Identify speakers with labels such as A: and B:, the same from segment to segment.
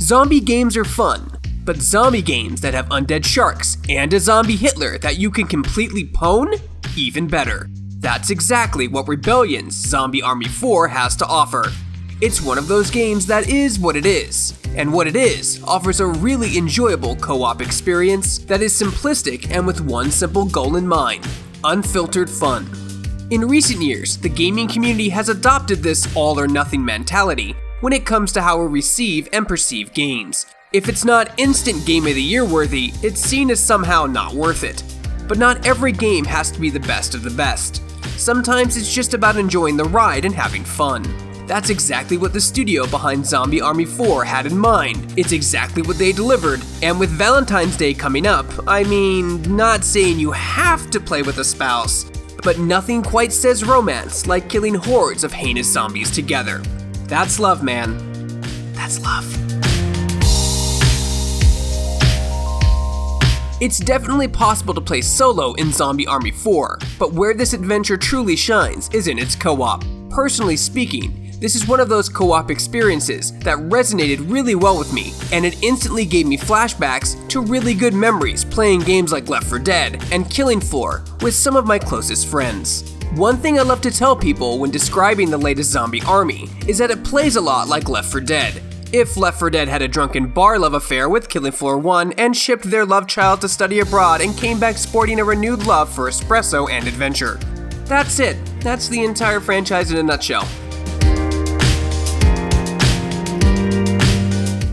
A: Zombie games are fun, but zombie games that have undead sharks and a zombie Hitler that you can completely pwn? Even better. That's exactly what Rebellion's Zombie Army 4 has to offer. It's one of those games that is what it is, and what it is offers a really enjoyable co-op experience that is simplistic and with one simple goal in mind: unfiltered fun. In recent years, the gaming community has adopted this all-or-nothing mentality when it comes to how we receive and perceive games. If it's not instant Game of the Year worthy, it's seen as somehow not worth it. But not every game has to be the best of the best. Sometimes it's just about enjoying the ride and having fun. That's exactly what the studio behind Zombie Army 4 had in mind. It's exactly what they delivered, and with Valentine's Day coming up, I mean, not saying you have to play with a spouse, but nothing quite says romance like killing hordes of heinous zombies together. That's love, man. That's love. It's definitely possible to play solo in Zombie Army 4, but where this adventure truly shines is in its co-op. Personally speaking, this is one of those co-op experiences that resonated really well with me, and it instantly gave me flashbacks to really good memories playing games like Left 4 Dead and Killing Floor with some of my closest friends. One thing I love to tell people when describing the latest Zombie Army is that it plays a lot like Left 4 Dead. If Left 4 Dead had a drunken bar love affair with Killing Floor 1 and shipped their love child to study abroad and came back sporting a renewed love for espresso and adventure. That's it. That's the entire franchise in a nutshell.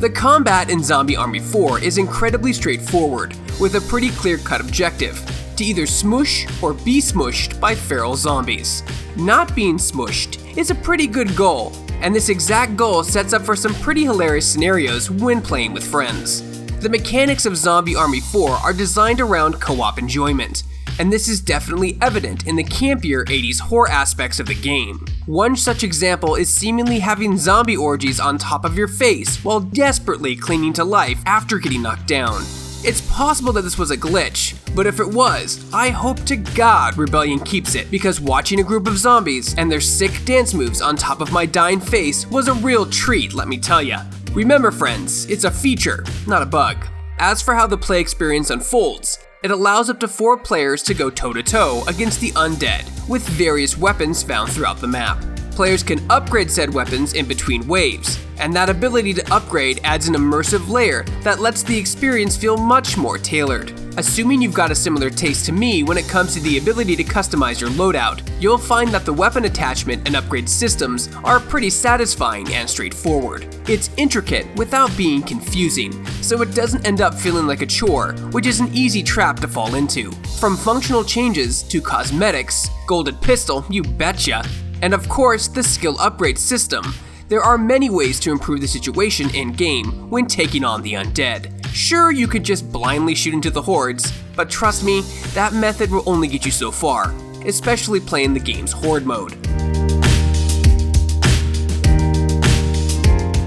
A: The combat in Zombie Army 4 is incredibly straightforward, with a pretty clear-cut objective: to either smoosh or be smooshed by feral zombies. Not being smooshed is a pretty good goal, and this exact goal sets up for some pretty hilarious scenarios when playing with friends. The mechanics of Zombie Army 4 are designed around co-op enjoyment, and this is definitely evident in the campier 80s horror aspects of the game. One such example is seemingly having zombie orgies on top of your face while desperately clinging to life after getting knocked down. It's possible that this was a glitch, but if it was, I hope to God Rebellion keeps it, because watching a group of zombies and their sick dance moves on top of my dying face was a real treat, let me tell ya. Remember friends, it's a feature, not a bug. As for how the play experience unfolds, it allows up to 4 players to go toe-to-toe against the Undead, with various weapons found throughout the map. Players can upgrade said weapons in between waves, and that ability to upgrade adds an immersive layer that lets the experience feel much more tailored. Assuming you've got a similar taste to me when it comes to the ability to customize your loadout, you'll find that the weapon attachment and upgrade systems are pretty satisfying and straightforward. It's intricate without being confusing, so it doesn't end up feeling like a chore, which is an easy trap to fall into. From functional changes to cosmetics, golden pistol, you betcha, and of course the skill upgrade system, there are many ways to improve the situation in-game when taking on the undead. Sure, you could just blindly shoot into the hordes, but trust me, that method will only get you so far, especially playing the game's Horde Mode.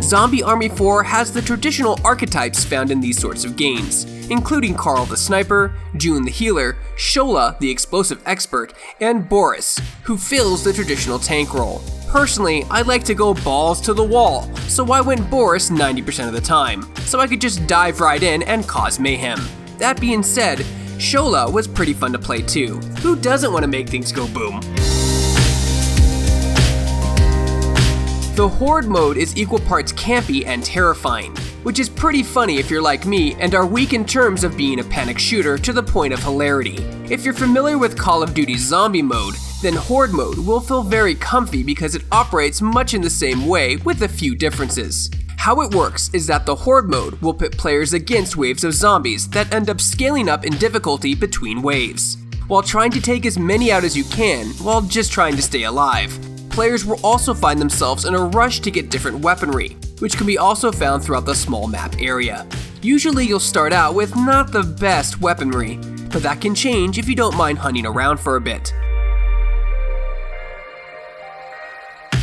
A: Zombie Army 4 has the traditional archetypes found in these sorts of games, including Carl the Sniper, June the Healer, Shola the Explosive Expert, and Boris, who fills the traditional tank role. Personally, I like to go balls to the wall, so I went Boris 90% of the time, so I could just dive right in and cause mayhem. That being said, Shola was pretty fun to play too. Who doesn't want to make things go boom? The Horde mode is equal parts campy and terrifying, which is pretty funny if you're like me and are weak in terms of being a panic shooter to the point of hilarity. If you're familiar with Call of Duty's zombie mode, then Horde mode will feel very comfy because it operates much in the same way with a few differences. How it works is that the Horde mode will pit players against waves of zombies that end up scaling up in difficulty between waves, while trying to take as many out as you can while just trying to stay alive. Players will also find themselves in a rush to get different weaponry, which can be also found throughout the small map area. Usually you'll start out with not the best weaponry, but that can change if you don't mind hunting around for a bit.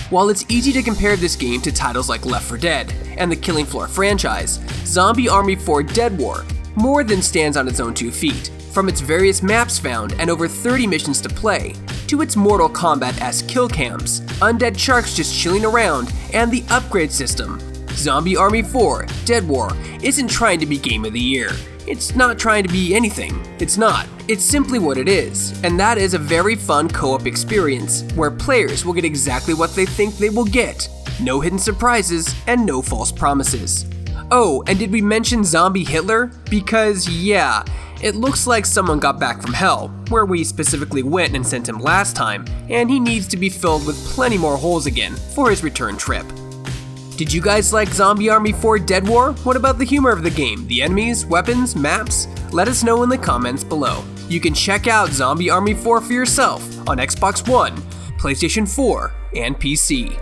A: While it's easy to compare this game to titles like Left 4 Dead and the Killing Floor franchise, Zombie Army 4 Dead War more than stands on its own 2 feet. From its various maps found and over 30 missions to play, to its Mortal Kombat-esque kill cams, undead sharks just chilling around, and the upgrade system, Zombie Army 4 Dead War isn't trying to be Game of the Year. It's not trying to be anything. It's not. It's simply what it is, and that is a very fun co-op experience where players will get exactly what they think they will get. No hidden surprises and no false promises. Oh, and did we mention Zombie Hitler? Because yeah, it looks like someone got back from hell, where we specifically went and sent him last time, and he needs to be filled with plenty more holes again for his return trip. Did you guys like Zombie Army 4 Dead War? What about the humor of the game, the enemies, weapons, maps? Let us know in the comments below. You can check out Zombie Army 4 for yourself on Xbox One, PlayStation 4, and PC.